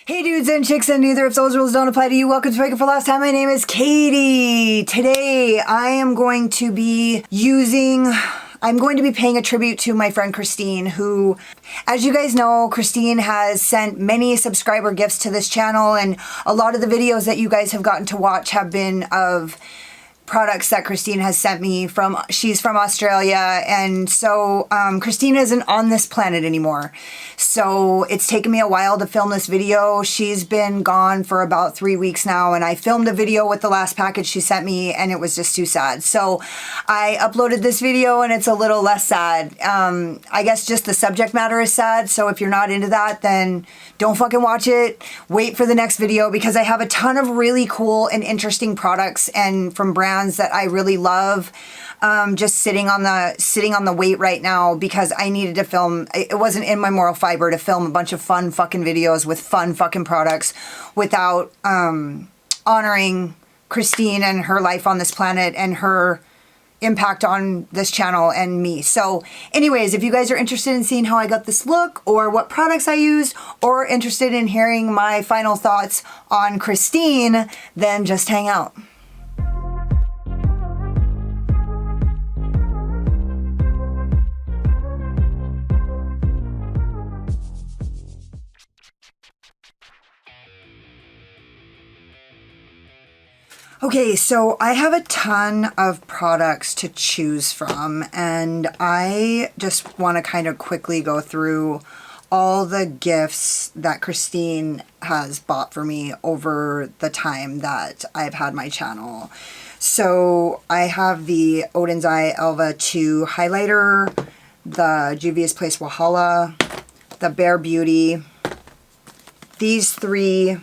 Hey dudes and chicks, and neither of those rules don't apply to you. Welcome to Break It for Last Time. My name is Katie. Today I am going to be paying a tribute to my friend Christine, who, as you guys know, Christine has sent many subscriber gifts to this channel, and a lot of the videos that you guys have gotten to watch have been of products that Christine has sent me from. She's from Australia, and so Christine isn't on this planet anymore. So it's taken me a while to film this video. She's been gone for about 3 weeks now, and I filmed a video with the last package she sent me, and it was just too sad. So I uploaded this video, and it's a little less sad. I guess just the subject matter is sad, so if you're not into that, then don't fucking watch it. Wait for the next video, because I have a ton of really cool and interesting products and from brands that I really love, just sitting on the wait right now, because I needed to film. It wasn't in my moral fiber to film a bunch of fun fucking videos with fun fucking products without honoring Christine and her life on this planet and her impact on this channel and me. So anyways, if you guys are interested in seeing how I got this look, or what products I used, or interested in hearing my final thoughts on Christine, then just hang out. Okay, so I have a ton of products to choose from, and I just want to kind of quickly go through all the gifts that Christine has bought for me over the time that I've had my channel. So I have the Odin's Eye Elva 2 highlighter, the Juvia's Place Walhalla, the Bare Beauty, these three,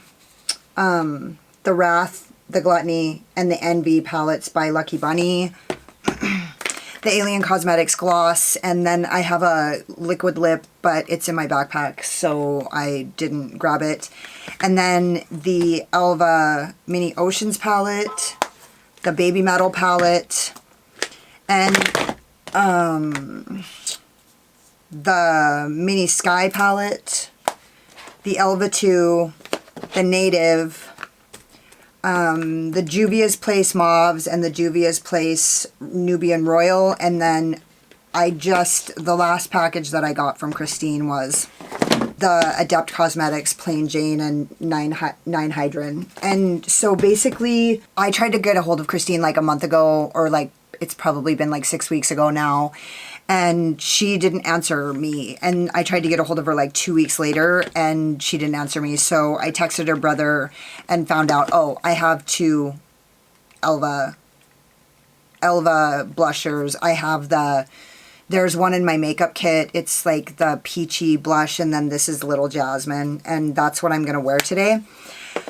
the Wrath, the Gluttony, and the Envy palettes by Lucky Bunny, the Alien Cosmetics gloss, and then I have a liquid lip, but it's in my backpack, so I didn't grab it. And then the Elva Mini Oceans palette, the Baby Metal palette, and the Mini Sky palette, the Elva 2, the Native, the Juvia's Place Mauves, and the Juvia's Place Nubian Royal. And then the last package that I got from Christine was the Adept Cosmetics Plain Jane and 9 Hydrin. And so basically I tried to get a hold of Christine like a month ago, or like it's probably been like 6 weeks ago now, and she didn't answer me. And I tried to get a hold of her like 2 weeks later, and she didn't answer me. So I texted her brother and found out, oh, I have two Elva blushers. I have there's one in my makeup kit. It's like the peachy blush, and then this is Little Jasmine, and that's what I'm going to wear today.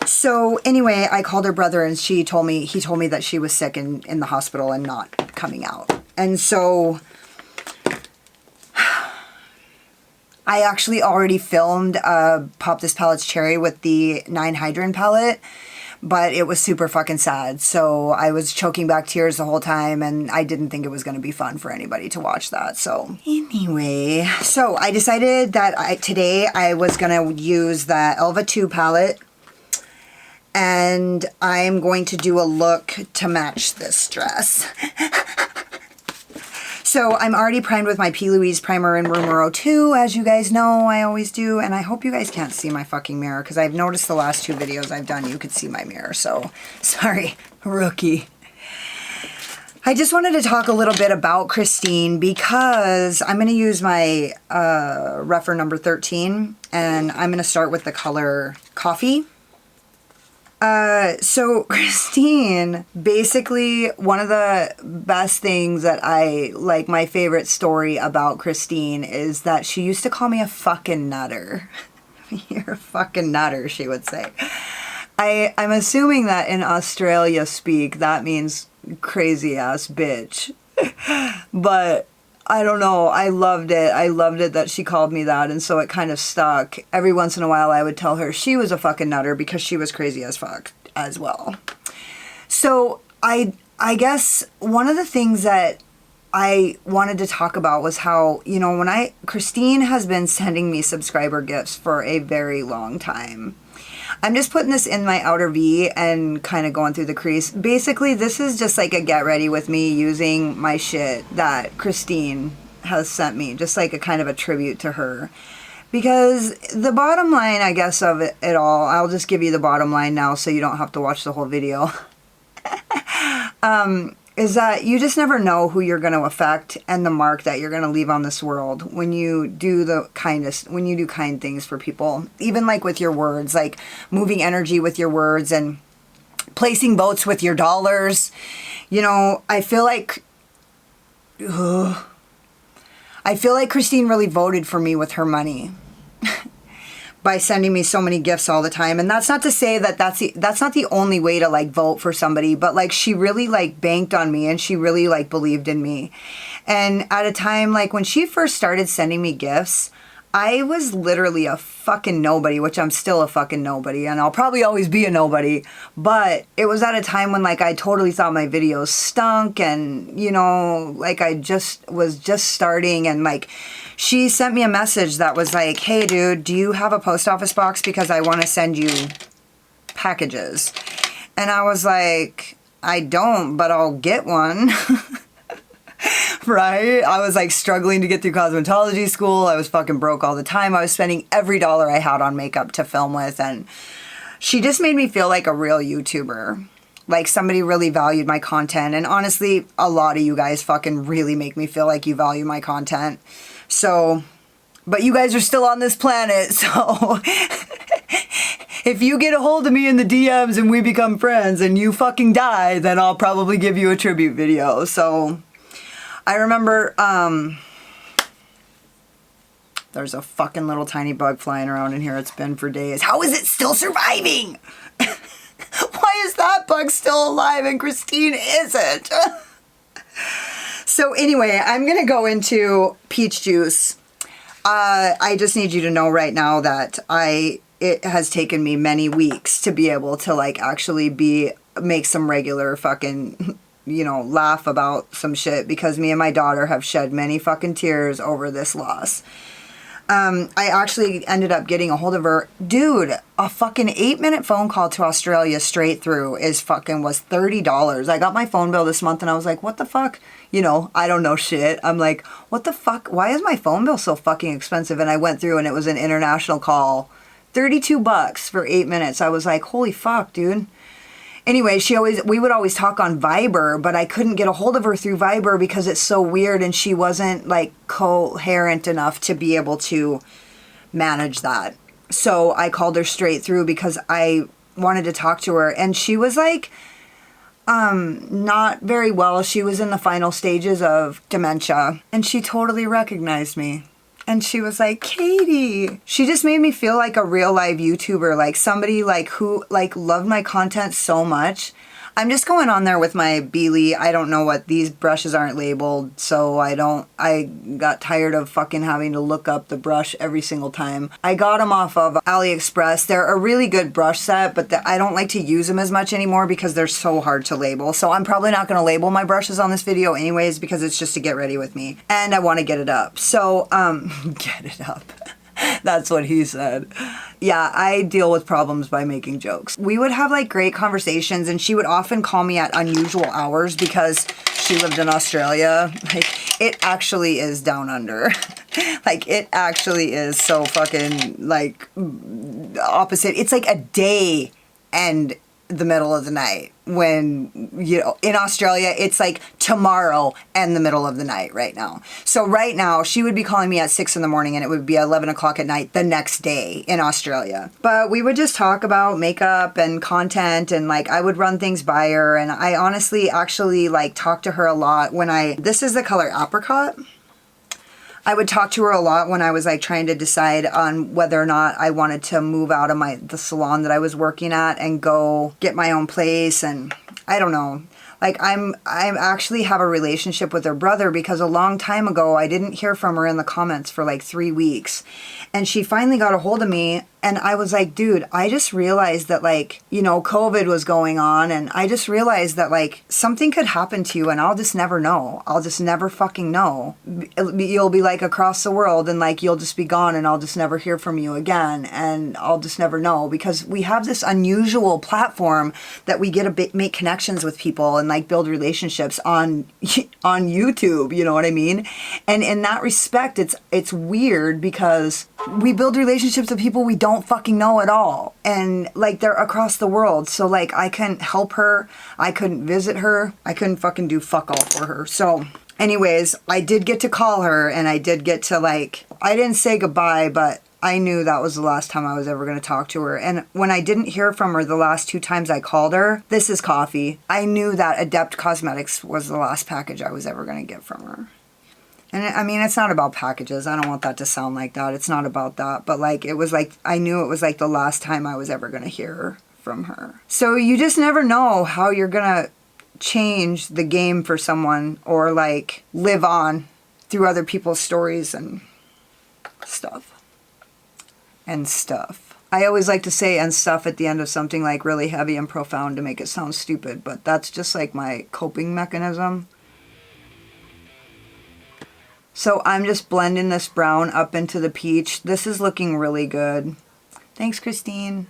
So anyway, I called her brother, and he told me that she was sick in the hospital and not coming out. And so I actually already filmed Pop This Palette's Cherry with the 9 Hydrin palette, but it was super fucking sad. So I was choking back tears the whole time, and I didn't think it was going to be fun for anybody to watch that. So anyway, so I decided that today I was going to use the Elva 2 palette, and I'm going to do a look to match this dress. So I'm already primed with my P. Louise primer in Rumoro 2, as you guys know I always do. And I hope you guys can't see my fucking mirror, because I've noticed the last 2 videos I've done you could see my mirror. So sorry, rookie. I just wanted to talk a little bit about Christine, because I'm going to use my Refer number 13, and I'm going to start with the color Coffee. So Christine, basically one of the best things that my favorite story about Christine is that she used to call me a fucking nutter. You're a fucking nutter, she would say. I'm assuming that in Australia speak, that means crazy ass bitch. But I don't know. I loved it. I loved it that she called me that, and so it kind of stuck. Every once in a while I would tell her she was a fucking nutter, because she was crazy as fuck as well. So I guess one of the things that I wanted to talk about was how, you know, Christine has been sending me subscriber gifts for a very long time. I'm just putting this in my outer V and kind of going through the crease. Basically, this is just like a get ready with me using my shit that Christine has sent me, just like a kind of a tribute to her. Because the bottom line, I guess, of it all, I'll just give you the bottom line now so you don't have to watch the whole video. Is that you just never know who you're going to affect and the mark that you're going to leave on this world when you do when you do kind things for people. Even like with your words, like moving energy with your words and placing votes with your dollars. You know, I feel like Christine really voted for me with her money. By sending me so many gifts all the time. And that's not to say that that's not the only way to like vote for somebody, but like she really like banked on me and she really like believed in me. And at a time like when she first started sending me gifts, I was literally a fucking nobody, which I'm still a fucking nobody, and I'll probably always be a nobody. But it was at a time when like I totally thought my videos stunk, and you know, like I was just starting, and like she sent me a message that was like, "Hey dude, do you have a post office box? Because I want to send you packages." And I was like, "I don't, but I'll get one." Right? I was like struggling to get through cosmetology school. I was fucking broke all the time. I was spending every dollar I had on makeup to film with. And she just made me feel like a real YouTuber. Like somebody really valued my content. And honestly, a lot of you guys fucking really make me feel like you value my content. So, but you guys are still on this planet. So if you get a hold of me in the DMs and we become friends and you fucking die, then I'll probably give you a tribute video. So I remember, there's a fucking little tiny bug flying around in here. It's been for days. How is it still surviving? Why is that bug still alive and Christine isn't? So anyway, I'm going to go into peach juice. I just need you to know right now that it has taken me many weeks to be able to like actually make some regular fucking, you know, laugh about some shit, because me and my daughter have shed many fucking tears over this loss. I actually ended up getting a hold of her. Dude, a fucking 8-minute phone call to Australia straight through was $30. I got my phone bill this month and I was like, what the fuck? You know, I don't know shit. I'm like, what the fuck? Why is my phone bill so fucking expensive? And I went through and it was an international call. $32 for 8 minutes. I was like, holy fuck, dude. Anyway, we would always talk on Viber, but I couldn't get a hold of her through Viber because it's so weird and she wasn't like coherent enough to be able to manage that. So I called her straight through because I wanted to talk to her, and she was like, not very well. She was in the final stages of dementia and she totally recognized me. And she was like, Katie. She just made me feel like a real live YouTuber, like somebody like who like loved my content so much. I'm just going on there with my Beely. I don't know what, these brushes aren't labeled, so I got tired of fucking having to look up the brush every single time. I got them off of AliExpress. They're a really good brush set, but I don't like to use them as much anymore because they're so hard to label. So I'm probably not going to label my brushes on this video anyways, because it's just to get ready with me. And I want to get it up. So, get it up. That's what he said. Yeah, I deal with problems by making jokes. We would have like great conversations, and she would often call me at unusual hours because she lived in Australia. Like, it actually is down under. Like, it actually is so fucking like opposite. It's like a day and the middle of the night, when, you know, in Australia it's like tomorrow and the middle of the night right now. So right now she would be calling me at 6 in the morning and it would be 11 o'clock at night the next day in Australia. But we would just talk about makeup and content, and like I would run things by her, and I honestly actually like talked to her a lot when this is the color apricot. I would talk to her a lot when I was like trying to decide on whether or not I wanted to move out of the salon that I was working at and go get my own place. And I don't know, Like I actually have a relationship with her brother because a long time ago I didn't hear from her in the comments for like 3 weeks. And she finally got a hold of me and I was like, dude, I just realized that like, you know, COVID was going on and I just realized that like something could happen to you and I'll just never know. I'll just never fucking know. You'll be like across the world and like you'll just be gone and I'll just never hear from you again and I'll just never know because we have this unusual platform that we get to make connections with people and like build relationships on YouTube, you know what I mean? And in that respect, it's weird because we build relationships with people we don't fucking know at all. And like they're across the world. So like I couldn't help her. I couldn't visit her. I couldn't fucking do fuck all for her. So anyways, I did get to call her and I did get to like, I didn't say goodbye, but I knew that was the last time I was ever going to talk to her. And when I didn't hear from her the last 2 times I called her, this is coffee. I knew that XNO Cosmetics was the last package I was ever going to get from her. And I mean, it's not about packages. I don't want that to sound like that. It's not about that. But like, it was like, I knew it was like the last time I was ever going to hear from her. So you just never know how you're going to change the game for someone or like live on through other people's stories and stuff. I always like to say and stuff at the end of something like really heavy and profound to make it sound stupid, but that's just like my coping mechanism. So I'm just blending this brown up into the peach. This is looking really good. Thanks, Christine.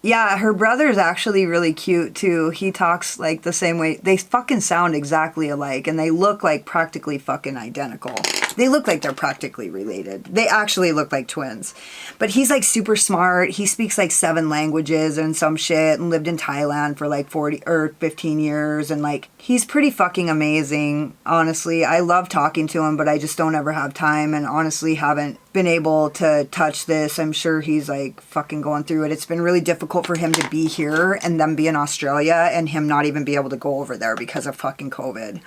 Yeah, her brother is actually really cute too. He talks like the same way. They fucking sound exactly alike and they look like practically fucking identical. They look like they're practically related. They actually look like twins. But he's like super smart. He speaks like 7 languages and some shit and lived in Thailand for like 40 or 15 years. And like, he's pretty fucking amazing. Honestly, I love talking to him, but I just don't ever have time and honestly haven't been able to touch this. I'm sure he's like fucking going through it. It's been really difficult for him to be here and them be in Australia and him not even be able to go over there because of fucking COVID.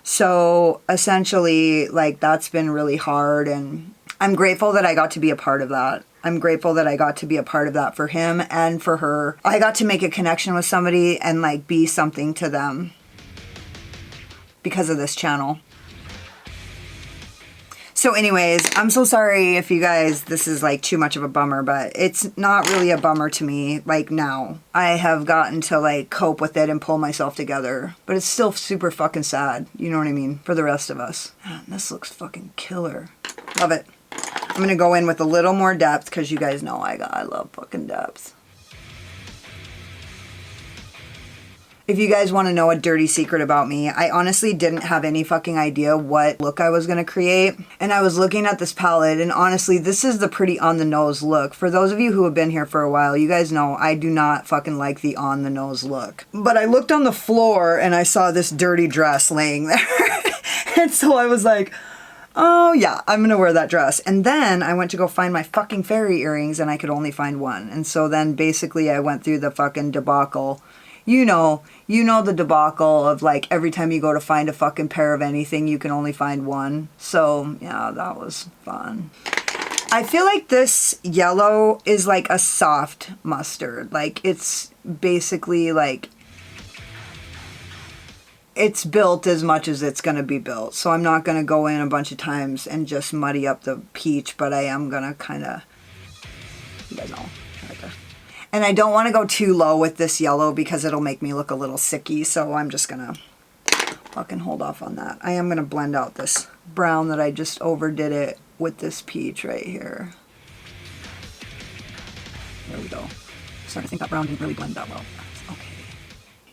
So essentially, like, that's been really hard and I'm grateful that I got to be a part of that. I'm grateful that I got to be a part of that for him and for her. I got to make a connection with somebody and like be something to them because of this channel. So anyways, I'm so sorry if you guys, this is like too much of a bummer, but it's not really a bummer to me. Like now, I have gotten to like cope with it and pull myself together, but it's still super fucking sad. You know what I mean? For the rest of us. Man, this looks fucking killer. Love it. I'm going to go in with a little more depth because you guys know I love fucking depth. If you guys want to know a dirty secret about me, I honestly didn't have any fucking idea what look I was going to create. And I was looking at this palette and honestly, this is the pretty on the nose look. For those of you who have been here for a while, you guys know I do not fucking like the on the nose look. But I looked on the floor and I saw this dirty dress laying there. And so I was like, oh yeah, I'm going to wear that dress. And then I went to go find my fucking fairy earrings and I could only find one. And so then basically I went through the fucking debacle. You know the debacle of like every time you go to find a fucking pair of anything, you can only find one. So yeah, that was fun. I feel like this yellow is like a soft mustard. Like it's basically like, it's built as much as it's going to be built. So I'm not going to go in a bunch of times and just muddy up the peach, but I am going to kind of, you guys know. And I don't want to go too low with this yellow because it'll make me look a little sicky. So I'm just going to fucking hold off on that. I am going to blend out this brown that I just overdid it with this peach right here. There we go. Starting to think that brown didn't really blend that well. Okay.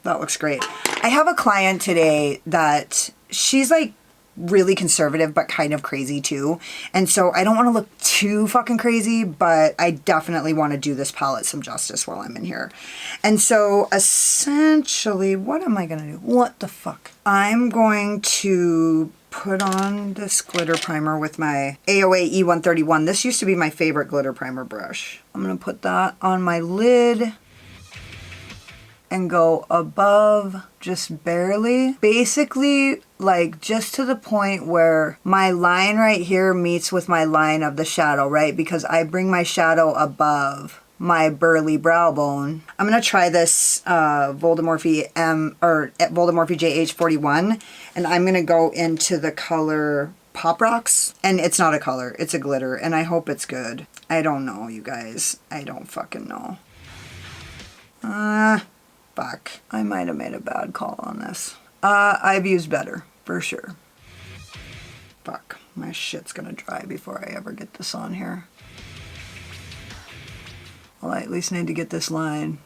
That looks great. I have a client today that she's like really conservative but kind of crazy too, and so I don't want to look too fucking crazy, but I definitely want to do this palette some justice while I'm in here. And so essentially, what am I gonna do? What the fuck? I'm going to put on this glitter primer with my AOA E131. This used to be my favorite glitter primer brush. I'm gonna put that on my lid and go above just barely. Basically, like just to the point where my line right here meets with my line of the shadow, right? Because I bring my shadow above my burly brow bone. I'm gonna try this Voldemorphe Voldemorphe JH41, and I'm gonna go into the color Pop Rocks, and it's not a color, it's a glitter, and I hope it's good. I don't know, you guys. I don't fucking know. Fuck. I might have made a bad call on this. I've used better, for sure. Fuck. My shit's gonna dry before I ever get this on here. Well, I at least need to get this line.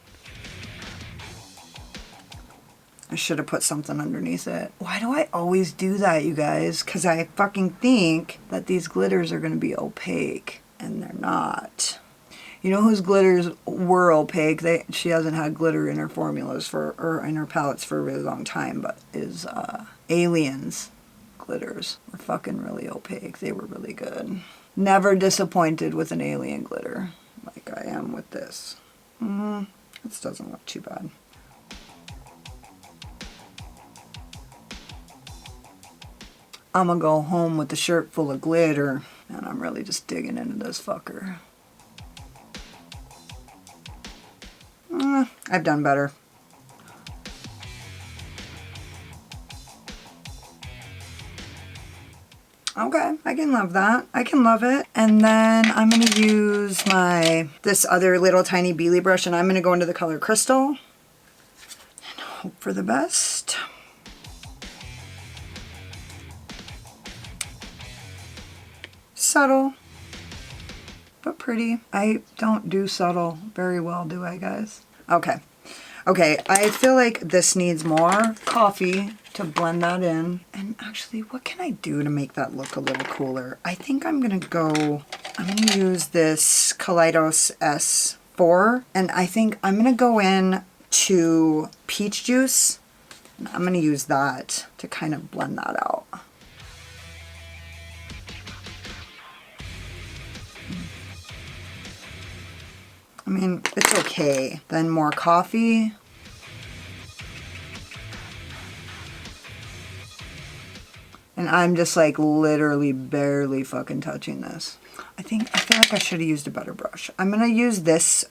I should have put something underneath it. Why do I always do that, you guys? Because I fucking think that these glitters are gonna be opaque, and they're not. You know whose glitters were opaque? She hasn't had glitter in her formulas or in her palettes for a really long time, but is Aliens glitters were fucking really opaque. They were really good. Never disappointed with an alien glitter like I am with this. This doesn't look too bad. I'm gonna go home with the shirt full of glitter, and I'm really just digging into this fucker. I've done better. Okay, I can love that. I can love it. And then I'm going to use this other little tiny Beely brush, and I'm going to go into the color Crystal and hope for the best. Subtle, but pretty. I don't do subtle very well, do I, guys? Okay. Okay, I feel like this needs more coffee to blend that in. And actually, what can I do to make that look a little cooler? I think I'm gonna use this Kaleidos S4, and I think I'm gonna go in to peach juice, and I'm gonna use that to kind of blend that out. I mean, it's okay. Then more coffee. And I'm just like literally barely fucking touching this. I feel like I should have used a better brush. I'm gonna use this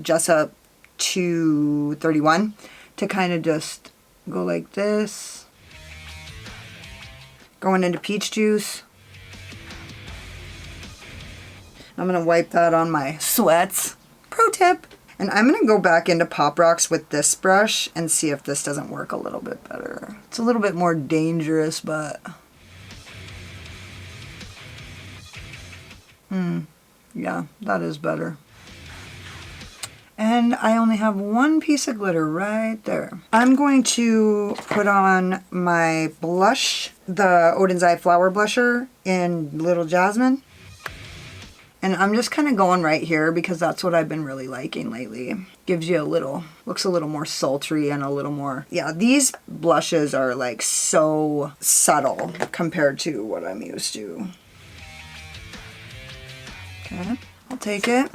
Jessup 231 to kind of just go like this. Going into peach juice. I'm gonna wipe that on my sweats. Pro tip. And I'm going to go back into Pop Rocks with this brush and see if this doesn't work a little bit better. It's a little bit more dangerous, but... yeah, that is better. And I only have one piece of glitter right there. I'm going to put on my blush, the Odin's Eye Flower Blusher in Little Jasmine. And I'm just kind of going right here because that's what I've been really liking lately. Gives you looks a little more sultry and a little more, yeah, these blushes are like so subtle compared to what I'm used to. Okay, I'll take it.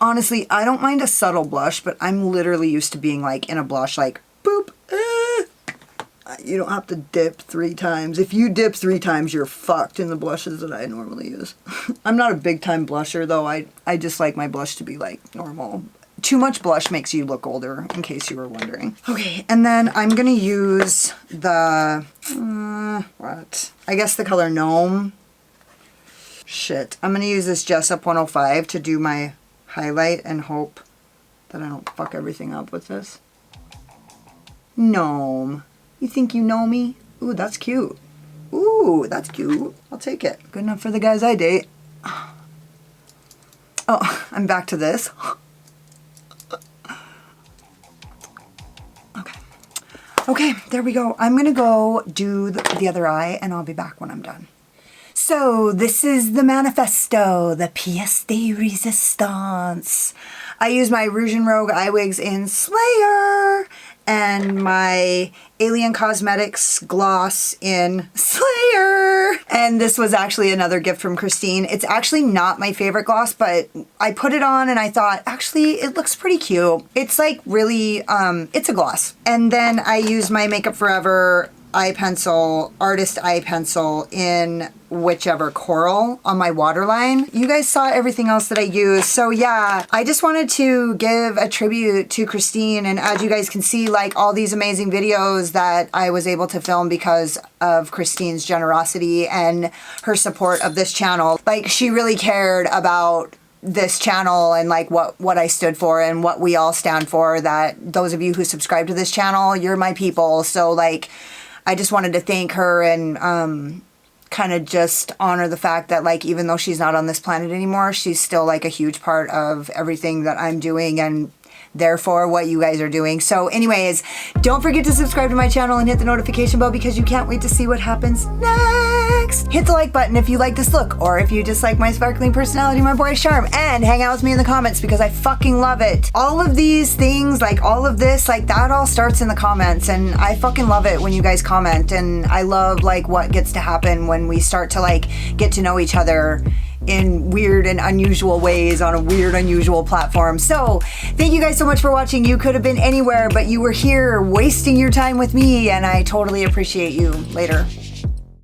Honestly, I don't mind a subtle blush, but I'm literally used to being like in a blush like, boop, you don't have to dip 3 times. If you dip 3 times, you're fucked in the blushes that I normally use. I'm not a big time blusher though. I just like my blush to be like normal. Too much blush makes you look older, in case you were wondering. Okay, and then I'm gonna use the, I guess the color Gnome. Shit. I'm gonna use this Jessup 105 to do my highlight and hope that I don't fuck everything up with this. Gnome. You think you know me? Ooh, that's cute. Ooh, that's cute. I'll take it. Good enough for the guys I date. Oh, I'm back to this. Okay. Okay, there we go. I'm gonna go do the other eye and I'll be back when I'm done. So this is the manifesto, the pièce de résistance. I use my Rouge and Rogue eye wigs in Slayer and my Alien Cosmetics gloss in Slayer. And this was actually another gift from Christine. It's actually not my favorite gloss, but I put it on and I thought, actually, it looks pretty cute. It's like really, it's a gloss. And then I use my Makeup Forever eye pencil, artist eye pencil in whichever coral on my waterline. You guys saw everything else that I used. So yeah, I just wanted to give a tribute to Christine, and as you guys can see, like all these amazing videos that I was able to film because of Christine's generosity and her support of this channel. Like, she really cared about this channel and like what I stood for and what we all stand for, that those of you who subscribe to this channel, you're my people. So like, I just wanted to thank her and kind of just honor the fact that like, even though she's not on this planet anymore, she's still like a huge part of everything that I'm doing and therefore what you guys are doing. So anyways, don't forget to subscribe to my channel and hit the notification bell because you can't wait to see what happens next. Hit the like button if you like this look, or if you just like my sparkling personality, my boyish charm, and hang out with me in the comments because I fucking love it. All of these things, like all of this, like that all starts in the comments, and I fucking love it when you guys comment, and I love like what gets to happen when we start to like get to know each other in weird and unusual ways on a weird, unusual platform. So thank you guys so much for watching. You could have been anywhere, but you were here wasting your time with me, and I totally appreciate you. Later.